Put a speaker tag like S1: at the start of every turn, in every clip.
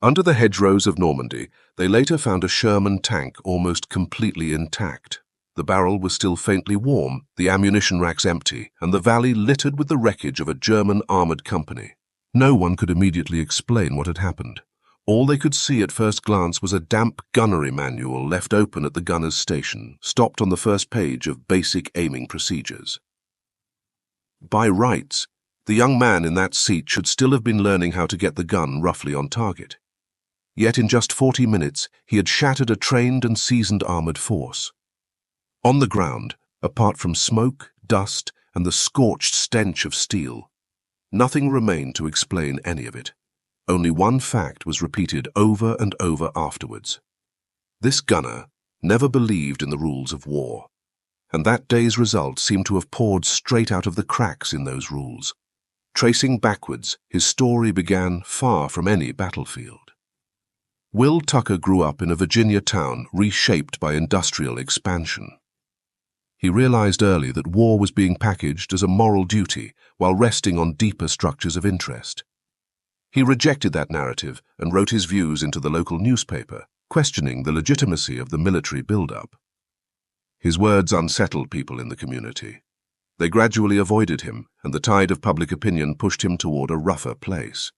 S1: Under the hedgerows of Normandy, they later found a Sherman tank almost completely intact. The barrel was still faintly warm, the ammunition racks empty, and the valley littered with the wreckage of a German armored company. No one could immediately explain what had happened. All they could see at first glance was a damp gunnery manual left open at the gunner's station, stopped on the first page of basic aiming procedures. By rights, the young man in that seat should still have been learning how to get the gun roughly on target. Yet in just 40 minutes, he had shattered a trained and seasoned armored force. On the ground, apart from smoke, dust, and the scorched stench of steel, nothing remained to explain any of it. Only one fact was repeated over and over afterwards. This gunner never believed in the rules of war, and that day's result seemed to have poured straight out of the cracks in those rules. Tracing backwards, his story began far from any battlefield. Will Tucker grew up in a Virginia town reshaped by industrial expansion. He realized early that war was being packaged as a moral duty while resting on deeper structures of interest. He rejected that narrative and wrote his views into the local newspaper, questioning the legitimacy of the military build-up. His words unsettled people in the community. They gradually avoided him, and the tide of public opinion pushed him toward a rougher place.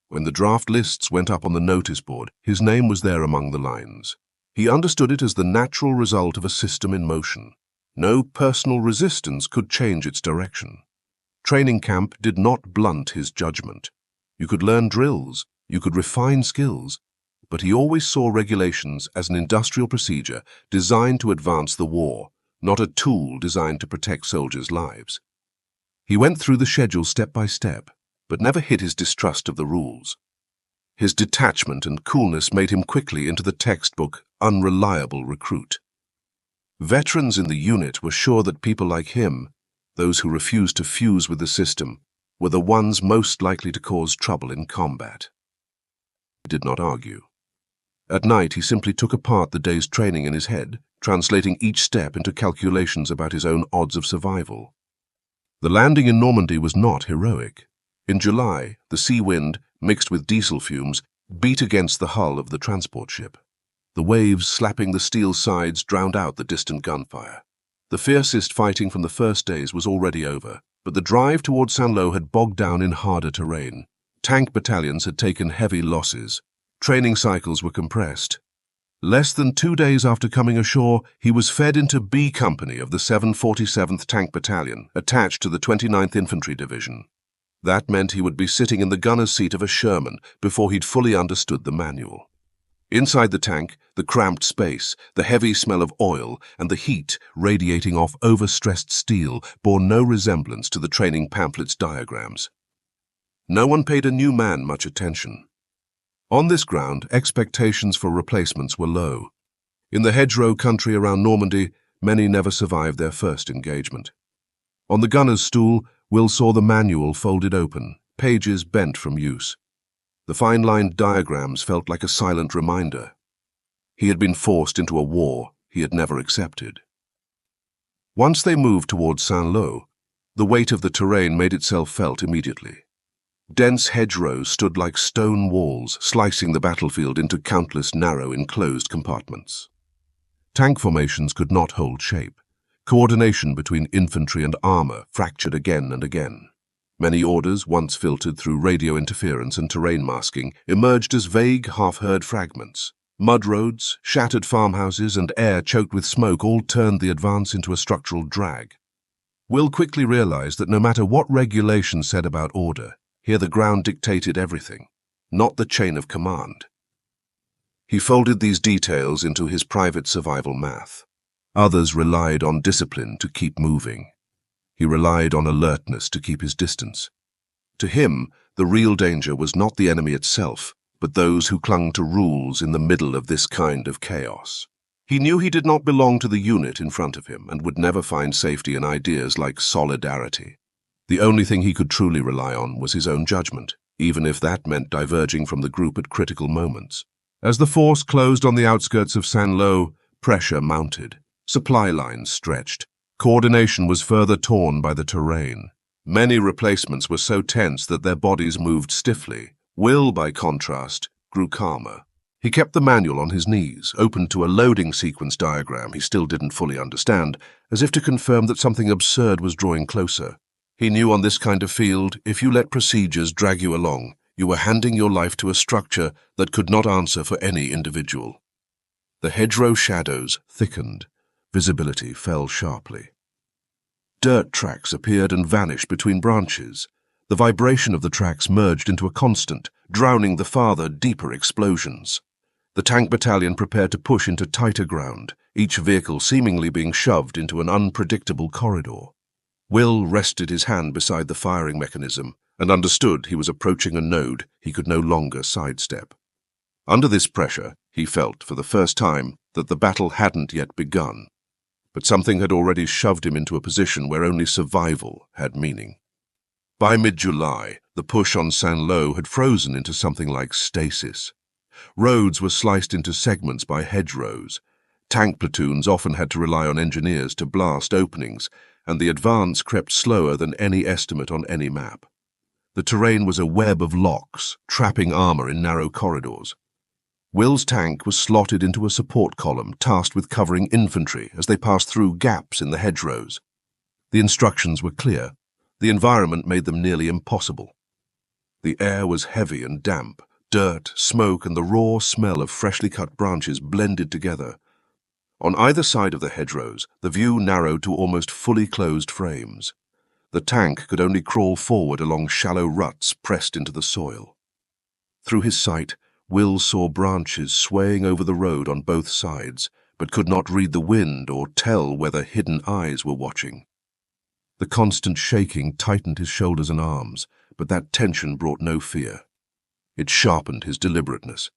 S1: When the draft lists went up on the notice board, his name was there among the lines. He understood it as the natural result of a system in motion. No personal resistance could change its direction. Training camp did not blunt his judgment. You could learn drills, you could refine skills, but he always saw regulations as an industrial procedure designed to advance the war, not a tool designed to protect soldiers' lives. He went through the schedule step by step, but never hid his distrust of the rules. His detachment and coolness made him quickly into the textbook unreliable recruit. Veterans in the unit were sure that people like him, those who refused to fuse with the system, were the ones most likely to cause trouble in combat. He did not argue. At night, he simply took apart the day's training in his head, translating each step into calculations about his own odds of survival. The landing in Normandy was not heroic. In July, the sea wind, mixed with diesel fumes, beat against the hull of the transport ship. The waves slapping the steel sides drowned out the distant gunfire. The fiercest fighting from the first days was already over, but the drive toward Saint-Lô had bogged down in harder terrain. Tank battalions had taken heavy losses. Training cycles were compressed. Less than 2 days after coming ashore, he was fed into B Company of the 747th Tank Battalion, attached to the 29th Infantry Division. That meant he would be sitting in the gunner's seat of a Sherman before he'd fully understood the manual. Inside the tank, the cramped space, the heavy smell of oil, and the heat radiating off overstressed steel bore no resemblance to the training pamphlet's diagrams. No one paid a new man much attention. On this ground, expectations for replacements were low. In the hedgerow country around Normandy, many never survived their first engagement. On the gunner's stool, Will saw the manual folded open, pages bent from use. The fine-lined diagrams felt like a silent reminder. He had been forced into a war he had never accepted. Once they moved towards Saint-Lô, the weight of the terrain made itself felt immediately. Dense hedgerows stood like stone walls, slicing the battlefield into countless narrow, enclosed compartments. Tank formations could not hold shape. Coordination between infantry and armor fractured again and again. Many orders, once filtered through radio interference and terrain masking, emerged as vague, half-heard fragments. Mud roads, shattered farmhouses, and air choked with smoke all turned the advance into a structural drag. Will quickly realized that no matter what regulations said about order, here the ground dictated everything, not the chain of command. He folded these details into his private survival math. Others relied on discipline to keep moving. He relied on alertness to keep his distance. To him, the real danger was not the enemy itself, but those who clung to rules in the middle of this kind of chaos. He knew he did not belong to the unit in front of him and would never find safety in ideas like solidarity. The only thing he could truly rely on was his own judgment, even if that meant diverging from the group at critical moments. As the force closed on the outskirts of Saint-Lô, pressure mounted. Supply lines stretched. Coordination was further torn by the terrain. Many replacements were so tense that their bodies moved stiffly. Will, by contrast, grew calmer. He kept the manual on his knees, open to a loading sequence diagram he still didn't fully understand, as if to confirm that something absurd was drawing closer. He knew on this kind of field, if you let procedures drag you along, you were handing your life to a structure that could not answer for any individual. The hedgerow shadows thickened. Visibility fell sharply. Dirt tracks appeared and vanished between branches. The vibration of the tracks merged into a constant, drowning the farther, deeper explosions. The tank battalion prepared to push into tighter ground, each vehicle seemingly being shoved into an unpredictable corridor. Will rested his hand beside the firing mechanism and understood he was approaching a node he could no longer sidestep. Under this pressure, he felt, for the first time, that the battle hadn't yet begun. But something had already shoved him into a position where only survival had meaning. By mid-July, the push on Saint-Lô had frozen into something like stasis. Roads were sliced into segments by hedgerows. Tank platoons often had to rely on engineers to blast openings, and the advance crept slower than any estimate on any map. The terrain was a web of locks, trapping armor in narrow corridors. Will's tank was slotted into a support column tasked with covering infantry as they passed through gaps in the hedgerows. The instructions were clear. The environment made them nearly impossible. The air was heavy and damp. Dirt, smoke, and the raw smell of freshly cut branches blended together. On either side of the hedgerows, the view narrowed to almost fully closed frames. The tank could only crawl forward along shallow ruts pressed into the soil. Through his sight, Will saw branches swaying over the road on both sides, but could not read the wind or tell whether hidden eyes were watching. The constant shaking tightened his shoulders and arms, but that tension brought no fear. It sharpened his deliberateness.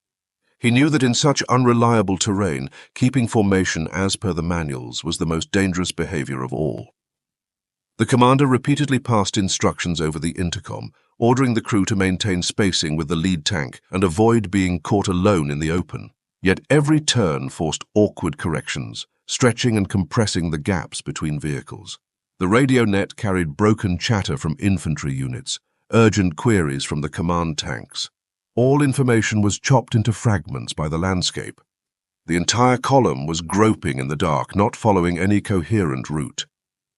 S1: He knew that in such unreliable terrain, keeping formation as per the manuals was the most dangerous behavior of all. The commander repeatedly passed instructions over the intercom, ordering the crew to maintain spacing with the lead tank and avoid being caught alone in the open. Yet every turn forced awkward corrections, stretching and compressing the gaps between vehicles. The radio net carried broken chatter from infantry units, urgent queries from the command tanks. All information was chopped into fragments by the landscape. The entire column was groping in the dark, not following any coherent route.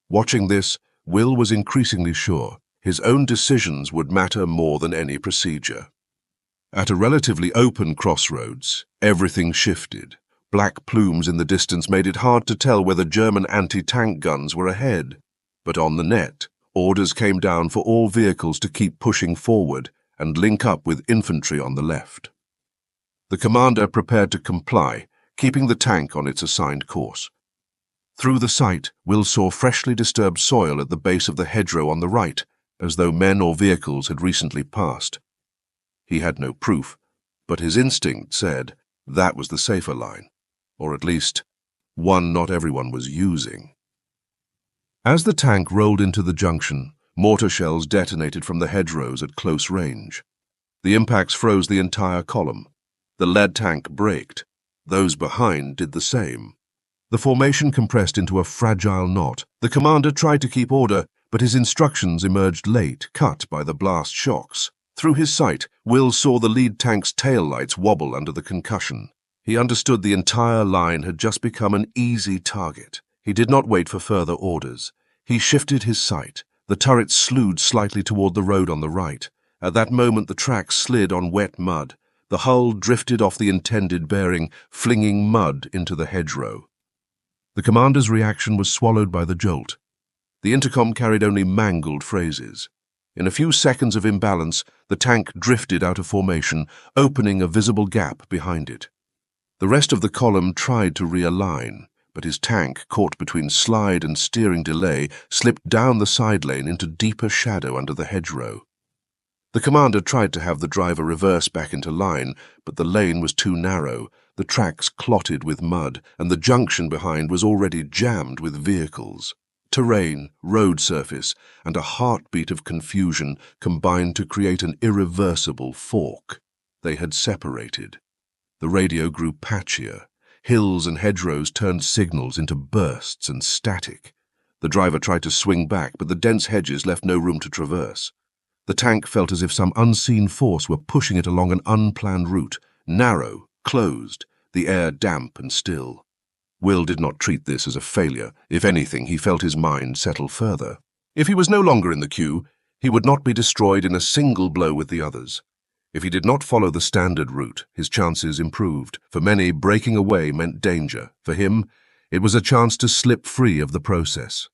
S1: Watching this, Will was increasingly sure his own decisions would matter more than any procedure. At a relatively open crossroads, everything shifted. Black plumes in the distance made it hard to tell whether German anti-tank guns were ahead. But on the net, orders came down for all vehicles to keep pushing forward and link up with infantry on the left. The commander prepared to comply, keeping the tank on its assigned course. Through the sight, Will saw freshly disturbed soil at the base of the hedgerow on the right, as though men or vehicles had recently passed. He had no proof, but his instinct said that was the safer line, or at least one not everyone was using. As the tank rolled into the junction, mortar shells detonated from the hedgerows at close range. The impacts froze the entire column. The lead tank braked. Those behind did the same. The formation compressed into a fragile knot. The commander tried to keep order, but his instructions emerged late, cut by the blast shocks. Through his sight, Will saw the lead tank's tail lights wobble under the concussion. He understood the entire line had just become an easy target. He did not wait for further orders. He shifted his sight. The turret slewed slightly toward the road on the right. At that moment the track slid on wet mud. The hull drifted off the intended bearing, flinging mud into the hedgerow. The commander's reaction was swallowed by the jolt. The intercom carried only mangled phrases. In a few seconds of imbalance, the tank drifted out of formation, opening a visible gap behind it. The rest of the column tried to realign, but his tank, caught between slide and steering delay, slipped down the side lane into deeper shadow under the hedgerow. The commander tried to have the driver reverse back into line, but the lane was too narrow, the tracks clotted with mud, and the junction behind was already jammed with vehicles. Terrain, road surface, and a heartbeat of confusion combined to create an irreversible fork. They had separated. The radio grew patchier. Hills and hedgerows turned signals into bursts and static. The driver tried to swing back, but the dense hedges left no room to traverse. The tank felt as if some unseen force were pushing it along an unplanned route, narrow, closed, the air damp and still. Will did not treat this as a failure. If anything, he felt his mind settle further. If he was no longer in the queue, he would not be destroyed in a single blow with the others. If he did not follow the standard route, his chances improved. For many, breaking away meant danger. For him, it was a chance to slip free of the process.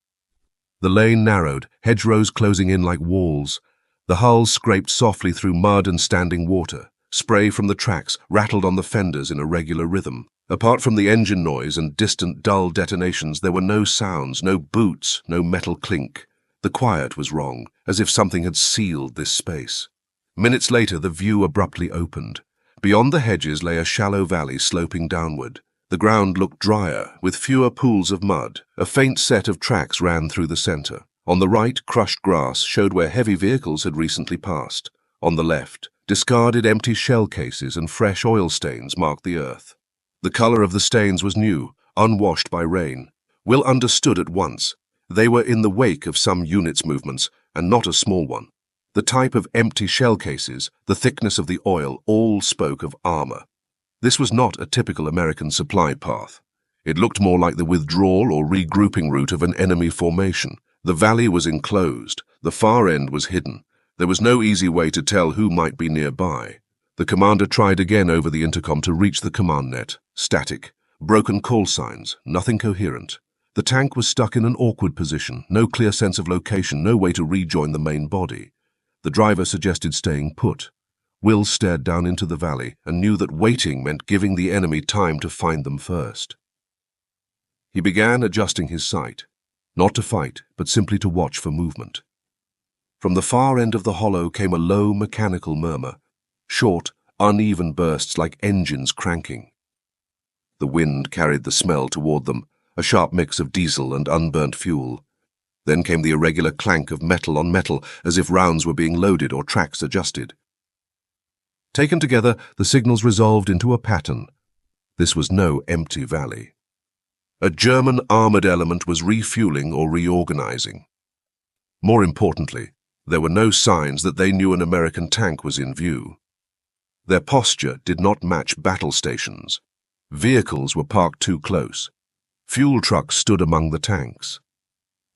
S1: The lane narrowed, hedgerows closing in like walls. The hull scraped softly through mud and standing water. Spray from the tracks rattled on the fenders in a regular rhythm. Apart from the engine noise and distant dull detonations, there were no sounds, no boots, no metal clink. The quiet was wrong, as if something had sealed this space. Minutes later, the view abruptly opened. Beyond the hedges lay a shallow valley sloping downward. The ground looked drier, with fewer pools of mud. A faint set of tracks ran through the center. On the right, crushed grass showed where heavy vehicles had recently passed. On the left, discarded empty shell cases and fresh oil stains marked the earth. The color of the stains was new, unwashed by rain. Will understood at once. They were in the wake of some unit's movements, and not a small one. The type of empty shell cases, the thickness of the oil, all spoke of armor. This was not a typical American supply path. It looked more like the withdrawal or regrouping route of an enemy formation. The valley was enclosed. The far end was hidden. There was no easy way to tell who might be nearby. The commander tried again over the intercom to reach the command net. Static. Broken call signs. Nothing coherent. The tank was stuck in an awkward position. No clear sense of location. No way to rejoin the main body. The driver suggested staying put. Will stared down into the valley and knew that waiting meant giving the enemy time to find them first. He began adjusting his sight. Not to fight, but simply to watch for movement. From the far end of the hollow came a low mechanical murmur. Short, uneven bursts like engines cranking. The wind carried the smell toward them, a sharp mix of diesel and unburnt fuel. Then came the irregular clank of metal on metal, as if rounds were being loaded or tracks adjusted. Taken together, the signals resolved into a pattern. This was no empty valley. A German armored element was refueling or reorganizing. More importantly, there were no signs that they knew an American tank was in view. Their posture did not match battle stations. Vehicles were parked too close. Fuel trucks stood among the tanks.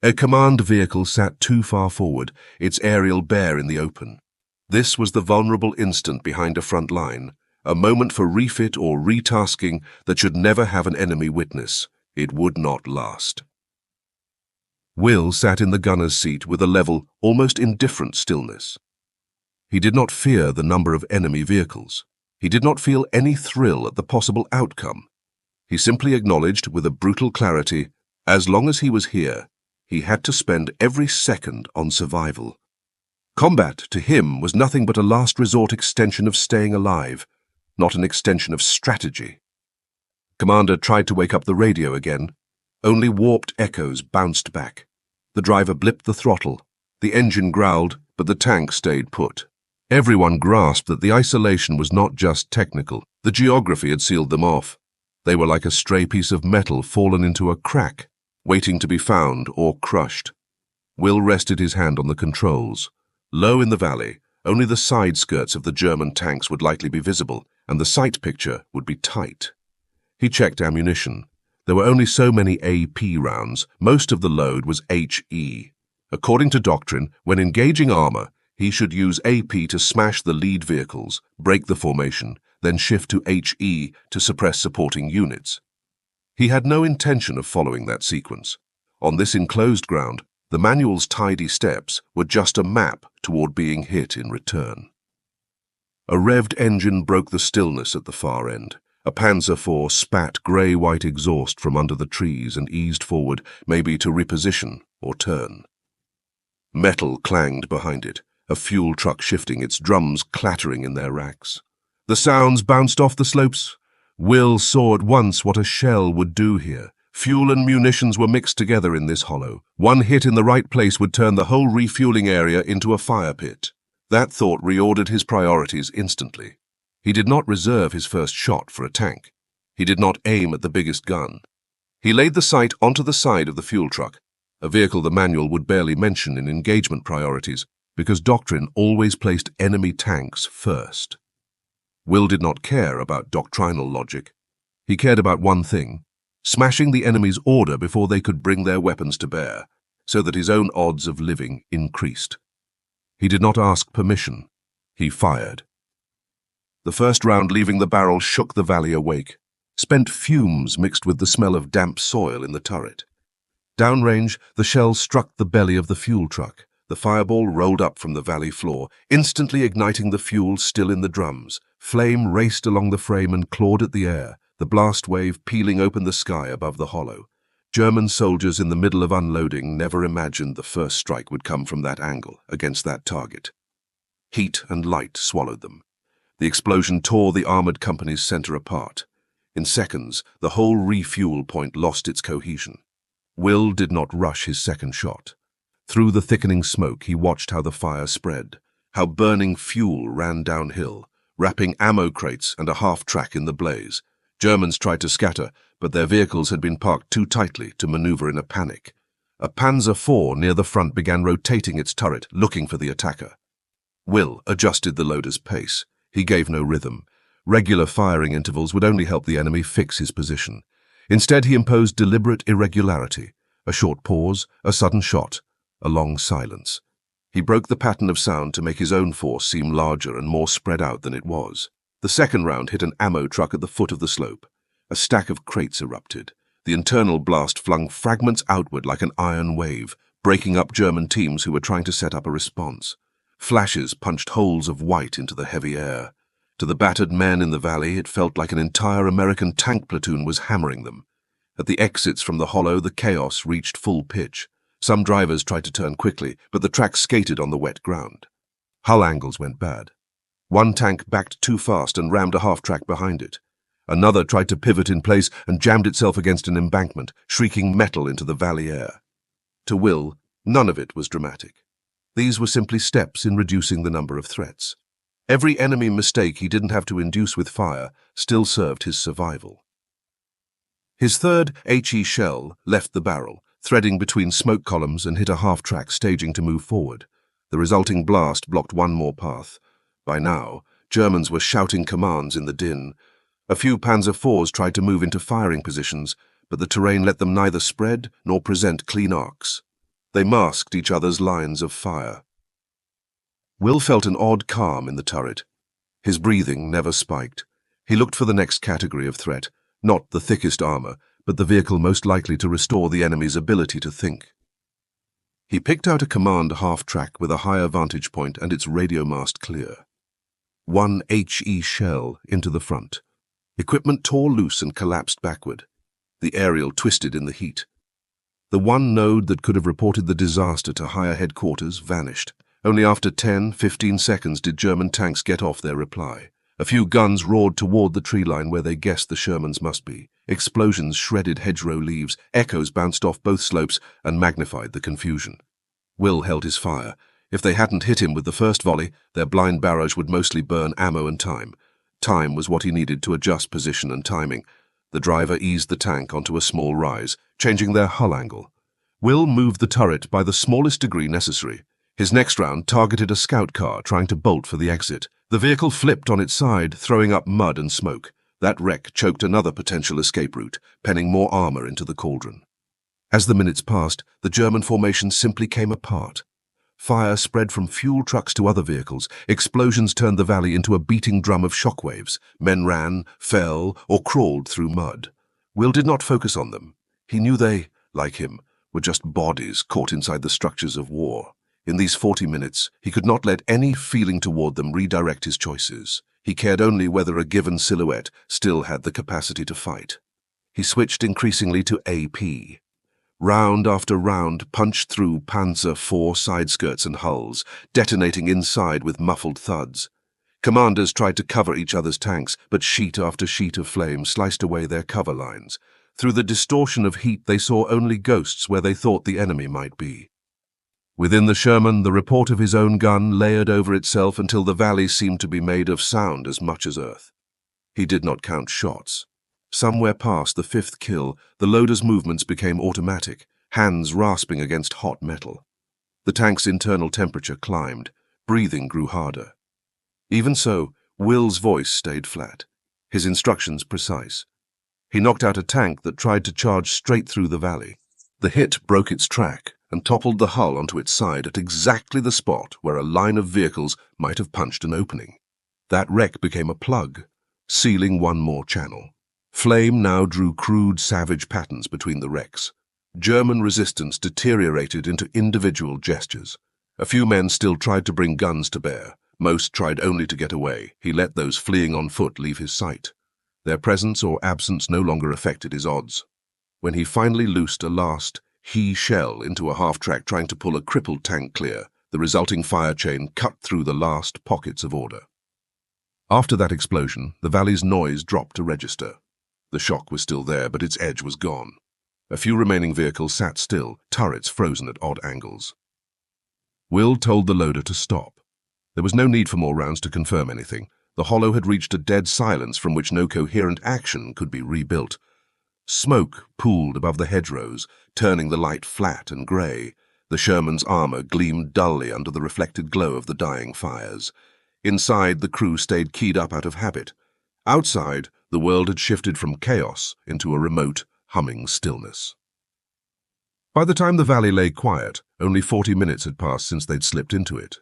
S1: A command vehicle sat too far forward, its aerial bare in the open. This was the vulnerable instant behind a front line, a moment for refit or retasking that should never have an enemy witness. It would not last. Will sat in the gunner's seat with a level, almost indifferent stillness. He did not fear the number of enemy vehicles. He did not feel any thrill at the possible outcome. He simply acknowledged with a brutal clarity, as long as he was here, he had to spend every second on survival. Combat, to him, was nothing but a last resort extension of staying alive, not an extension of strategy. Commander tried to wake up the radio again. Only warped echoes bounced back. The driver blipped the throttle. The engine growled, but the tank stayed put. Everyone grasped that the isolation was not just technical. The geography had sealed them off. They were like a stray piece of metal fallen into a crack, waiting to be found or crushed. Will rested his hand on the controls. Low in the valley, only the side skirts of the German tanks would likely be visible, and the sight picture would be tight. He checked ammunition. There were only so many AP rounds. Most of the load was HE. According to doctrine, when engaging armor, he should use AP to smash the lead vehicles, break the formation, then shift to HE to suppress supporting units. He had no intention of following that sequence. On this enclosed ground, the manual's tidy steps were just a map toward being hit in return. A revved engine broke the stillness at the far end. A Panzer IV spat grey-white exhaust from under the trees and eased forward, maybe to reposition or turn. Metal clanged behind it, a fuel truck shifting, its drums clattering in their racks. The sounds bounced off the slopes. Will saw at once what a shell would do here. Fuel and munitions were mixed together in this hollow. One hit in the right place would turn the whole refueling area into a fire pit. That thought reordered his priorities instantly. He did not reserve his first shot for a tank. He did not aim at the biggest gun. He laid the sight onto the side of the fuel truck, a vehicle the manual would barely mention in engagement priorities, because doctrine always placed enemy tanks first. Will did not care about doctrinal logic. He cared about one thing: smashing the enemy's order before they could bring their weapons to bear, so that his own odds of living increased. He did not ask permission. He fired. The first round leaving the barrel shook the valley awake. Spent fumes mixed with the smell of damp soil in the turret. Downrange, the shell struck the belly of the fuel truck. The fireball rolled up from the valley floor, instantly igniting the fuel still in the drums. Flame raced along the frame and clawed at the air, the blast wave peeling open the sky above the hollow. German soldiers in the middle of unloading never imagined the first strike would come from that angle, against that target. Heat and light swallowed them. The explosion tore the armored company's center apart. In seconds, the whole refuel point lost its cohesion. Will did not rush his second shot. Through the thickening smoke, he watched how the fire spread, how burning fuel ran downhill, wrapping ammo crates and a half-track in the blaze. Germans tried to scatter, but their vehicles had been parked too tightly to maneuver in a panic. A Panzer IV near the front began rotating its turret, looking for the attacker. Will adjusted the loader's pace. He gave no rhythm. Regular firing intervals would only help the enemy fix his position. Instead, he imposed deliberate irregularity. A short pause, a sudden shot, a long silence. He broke the pattern of sound to make his own force seem larger and more spread out than it was. The second round hit an ammo truck at the foot of the slope. A stack of crates erupted. The internal blast flung fragments outward like an iron wave, breaking up German teams who were trying to set up a response. Flashes punched holes of white into the heavy air. To the battered men in the valley, it felt like an entire American tank platoon was hammering them. At the exits from the hollow, the chaos reached full pitch. Some drivers tried to turn quickly, but the track skated on the wet ground. Hull angles went bad. One tank backed too fast and rammed a half-track behind it. Another tried to pivot in place and jammed itself against an embankment, shrieking metal into the valley air. To Will, none of it was dramatic. These were simply steps in reducing the number of threats. Every enemy mistake he didn't have to induce with fire still served his survival. His third HE shell left the barrel, threading between smoke columns, and hit a half-track staging to move forward. The resulting blast blocked one more path. By now, Germans were shouting commands in the din. A few Panzer IVs tried to move into firing positions, but the terrain let them neither spread nor present clean arcs. They masked each other's lines of fire. Will felt an odd calm in the turret. His breathing never spiked. He looked for the next category of threat, not the thickest armor, but the vehicle most likely to restore the enemy's ability to think. He picked out a command half-track with a higher vantage point and its radio mast clear. One HE shell into the front. Equipment tore loose and collapsed backward. The aerial twisted in the heat. The one node that could have reported the disaster to higher headquarters vanished. Only after 10-15 seconds did German tanks get off their reply. A few guns roared toward the tree line where they guessed the Shermans must be. Explosions shredded hedgerow leaves, echoes bounced off both slopes and magnified the confusion. Will held his fire. If they hadn't hit him with the first volley, their blind barrage would mostly burn ammo and time. Time was what he needed to adjust position and timing. The driver eased the tank onto a small rise, changing their hull angle. Will moved the turret by the smallest degree necessary. His next round targeted a scout car trying to bolt for the exit. The vehicle flipped on its side, throwing up mud and smoke. That wreck choked another potential escape route, penning more armor into the cauldron. As the minutes passed, the German formation simply came apart. Fire spread from fuel trucks to other vehicles. Explosions turned the valley into a beating drum of shockwaves. Men ran, fell, or crawled through mud. Will did not focus on them. He knew they, like him, were just bodies caught inside the structures of war. In these 40 minutes, he could not let any feeling toward them redirect his choices. He cared only whether a given silhouette still had the capacity to fight. He switched increasingly to AP. Round after round punched through Panzer IV side skirts and hulls, detonating inside with muffled thuds. Commanders tried to cover each other's tanks, but sheet after sheet of flame sliced away their cover lines. Through the distortion of heat, they saw only ghosts where they thought the enemy might be. Within the Sherman, the report of his own gun layered over itself until the valley seemed to be made of sound as much as earth. He did not count shots. Somewhere past the fifth kill, the loader's movements became automatic, hands rasping against hot metal. The tank's internal temperature climbed. Breathing grew harder. Even so, Will's voice stayed flat, his instructions precise. He knocked out a tank that tried to charge straight through the valley. The hit broke its track and toppled the hull onto its side at exactly the spot where a line of vehicles might have punched an opening. That wreck became a plug, sealing one more channel. Flame now drew crude, savage patterns between the wrecks. German resistance deteriorated into individual gestures. A few men still tried to bring guns to bear. Most tried only to get away. He let those fleeing on foot leave his sight. Their presence or absence no longer affected his odds. When he finally loosed a last shell into a half-track trying to pull a crippled tank clear, the resulting fire chain cut through the last pockets of order. After that explosion, the valley's noise dropped to register. The shock was still there, but its edge was gone. A few remaining vehicles sat still, turrets frozen at odd angles. Will told the loader to stop. There was no need for more rounds to confirm anything. The hollow had reached a dead silence from which no coherent action could be rebuilt. Smoke pooled above the hedgerows, turning the light flat and grey. The Sherman's armour gleamed dully under the reflected glow of the dying fires. Inside, the crew stayed keyed up out of habit. Outside, the world had shifted from chaos into a remote, humming stillness. By the time the valley lay quiet, only 40 minutes had passed since they'd slipped into it.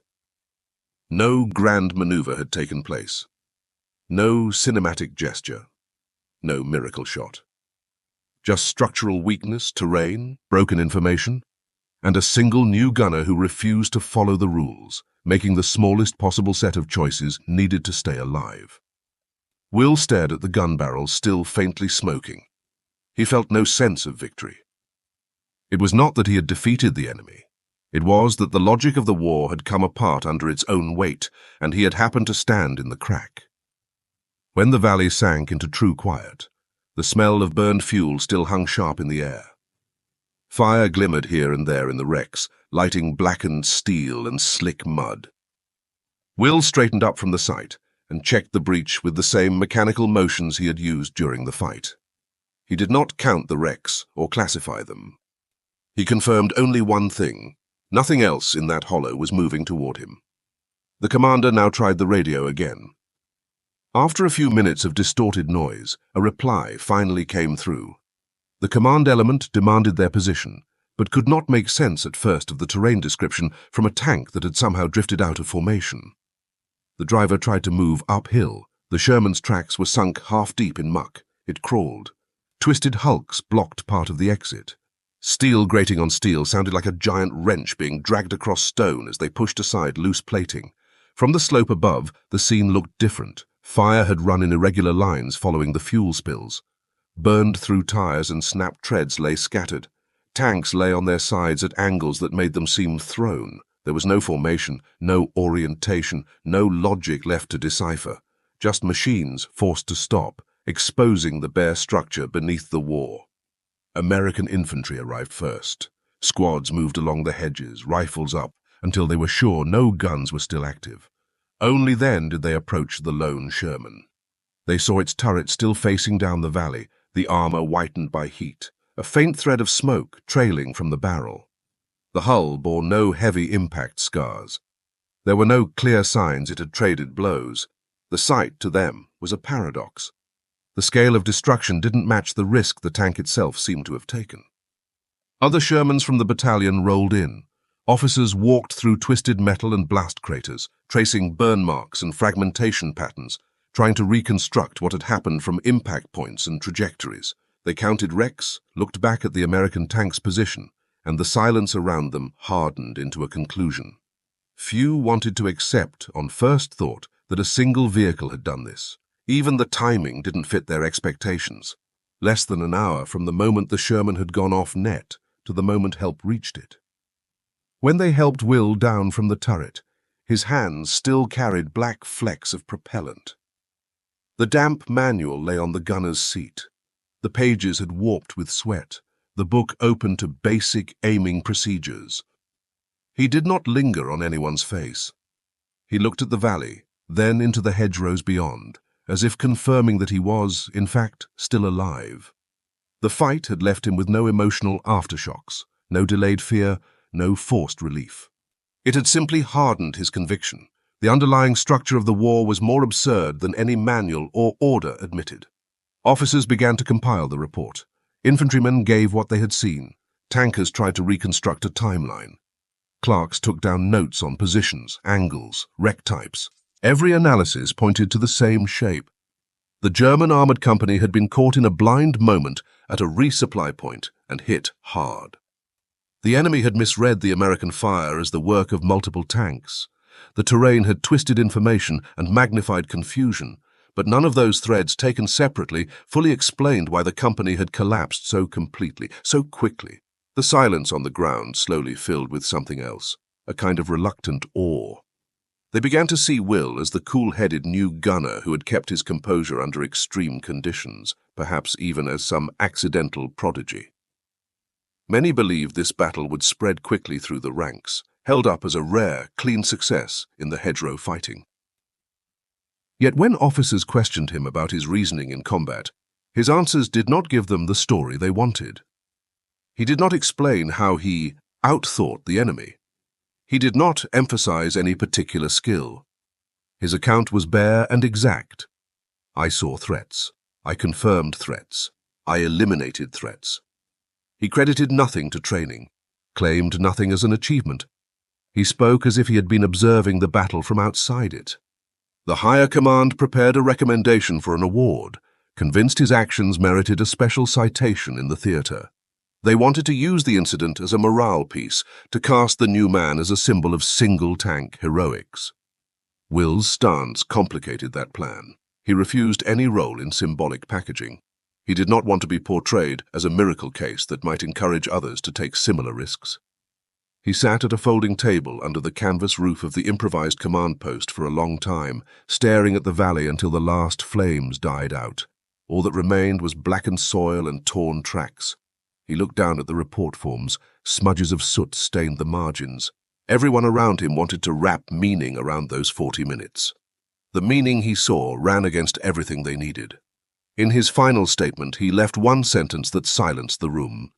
S1: No grand maneuver had taken place. No cinematic gesture. No miracle shot. Just structural weakness, terrain, broken information, and a single new gunner who refused to follow the rules, making the smallest possible set of choices needed to stay alive. Will stared at the gun barrels still faintly smoking. He felt no sense of victory. It was not that he had defeated the enemy. It was that the logic of the war had come apart under its own weight, and he had happened to stand in the crack. When the valley sank into true quiet, the smell of burned fuel still hung sharp in the air. Fire glimmered here and there in the wrecks, lighting blackened steel and slick mud. Will straightened up from the sight and checked the breach with the same mechanical motions he had used during the fight. He did not count the wrecks or classify them. He confirmed only one thing. Nothing else in that hollow was moving toward him. The commander now tried the radio again. After a few minutes of distorted noise, a reply finally came through. The command element demanded their position, but could not make sense at first of the terrain description from a tank that had somehow drifted out of formation. The driver tried to move uphill. The Sherman's tracks were sunk half-deep in muck. It crawled. Twisted hulks blocked part of the exit. Steel grating on steel sounded like a giant wrench being dragged across stone as they pushed aside loose plating. From the slope above, the scene looked different. Fire had run in irregular lines following the fuel spills. Burned through tires and snapped treads lay scattered. Tanks lay on their sides at angles that made them seem thrown. There was no formation, no orientation, no logic left to decipher. Just machines forced to stop, exposing the bare structure beneath the war. American infantry arrived first. Squads moved along the hedges, rifles up, until they were sure no guns were still active. Only then did they approach the lone Sherman. They saw its turret still facing down the valley, the armor whitened by heat, a faint thread of smoke trailing from the barrel. The hull bore no heavy impact scars. There were no clear signs it had traded blows. The sight, to them, was a paradox. The scale of destruction didn't match the risk the tank itself seemed to have taken. Other Shermans from the battalion rolled in. Officers walked through twisted metal and blast craters, tracing burn marks and fragmentation patterns, trying to reconstruct what had happened from impact points and trajectories. They counted wrecks, looked back at the American tank's position, and the silence around them hardened into a conclusion. Few wanted to accept, on first thought, that a single vehicle had done this. Even the timing didn't fit their expectations. Less than an hour from the moment the Sherman had gone off net to the moment help reached it. When they helped Will down from the turret, his hands still carried black flecks of propellant. The damp manual lay on the gunner's seat. The pages had warped with sweat, the book open to basic aiming procedures. He did not linger on anyone's face. He looked at the valley, then into the hedgerows beyond, as if confirming that he was, in fact, still alive. The fight had left him with no emotional aftershocks, no delayed fear, no forced relief. It had simply hardened his conviction, The underlying structure of the war was more absurd than any manual or order admitted. Officers began to compile the report. Infantrymen gave what they had seen. Tankers tried to reconstruct a timeline. Clerks took down notes on positions, angles, wreck types. Every analysis pointed to the same shape. The German armored company had been caught in a blind moment at a resupply point and hit hard. The enemy had misread the American fire as the work of multiple tanks. The terrain had twisted information and magnified confusion, but none of those threads taken separately fully explained why the company had collapsed so completely, so quickly. The silence on the ground slowly filled with something else, a kind of reluctant awe. They began to see Will as the cool-headed new gunner who had kept his composure under extreme conditions, perhaps even as some accidental prodigy. Many believed this battle would spread quickly through the ranks, held up as a rare, clean success in the hedgerow fighting. Yet when officers questioned him about his reasoning in combat, his answers did not give them the story they wanted. He did not explain how he outthought the enemy. He did not emphasize any particular skill. His account was bare and exact. I saw threats. I confirmed threats. I eliminated threats. He credited nothing to training, claimed nothing as an achievement. He spoke as if he had been observing the battle from outside it. The higher command prepared a recommendation for an award, convinced his actions merited a special citation in the theater. They wanted to use the incident as a morale piece, to cast the new man as a symbol of single-tank heroics. Will's stance complicated that plan. He refused any role in symbolic packaging. He did not want to be portrayed as a miracle case that might encourage others to take similar risks. He sat at a folding table under the canvas roof of the improvised command post for a long time, staring at the valley until the last flames died out. All that remained was blackened soil and torn tracks. He looked down at the report forms. Smudges of soot stained the margins. Everyone around him wanted to wrap meaning around those 40 minutes. The meaning he saw ran against everything they needed. In his final statement, he left one sentence that silenced the room.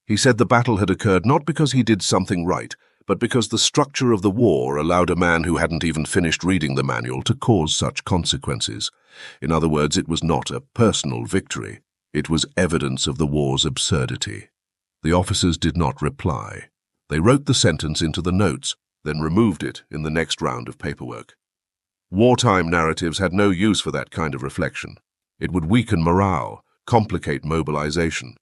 S1: He said the battle had occurred not because he did something right, but because the structure of the war allowed a man who hadn't even finished reading the manual to cause such consequences. In other words, it was not a personal victory. It was evidence of the war's absurdity. The officers did not reply. They wrote the sentence into the notes, then removed it in the next round of paperwork. Wartime narratives had no use for that kind of reflection. It would weaken morale, complicate mobilization.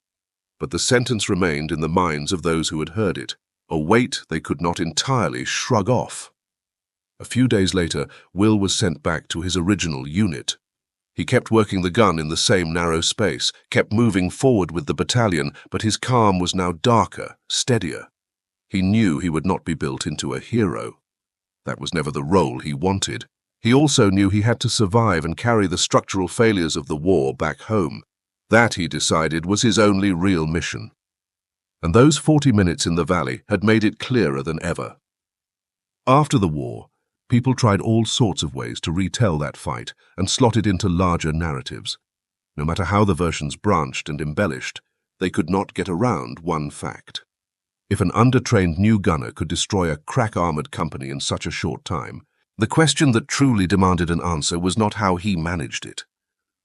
S1: But the sentence remained in the minds of those who had heard it, a weight they could not entirely shrug off. A few days later, Will was sent back to his original unit. He kept working the gun in the same narrow space, kept moving forward with the battalion, but his calm was now darker, steadier. He knew he would not be built into a hero. That was never the role he wanted. He also knew he had to survive and carry the structural failures of the war back home. That, he decided, was his only real mission. And those 40 minutes in the valley had made it clearer than ever. After the war, people tried all sorts of ways to retell that fight and slot it into larger narratives. No matter how the versions branched and embellished, they could not get around one fact. If an undertrained new gunner could destroy a crack-armored company in such a short time, the question that truly demanded an answer was not how he managed it,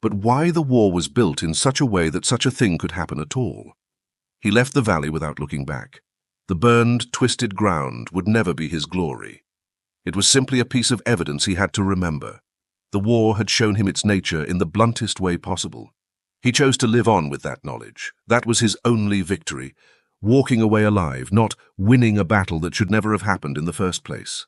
S1: but why the war was built in such a way that such a thing could happen at all. He left the valley without looking back. The burned, twisted ground would never be his glory. It was simply a piece of evidence he had to remember. The war had shown him its nature in the bluntest way possible. He chose to live on with that knowledge. That was his only victory, walking away alive, not winning a battle that should never have happened in the first place.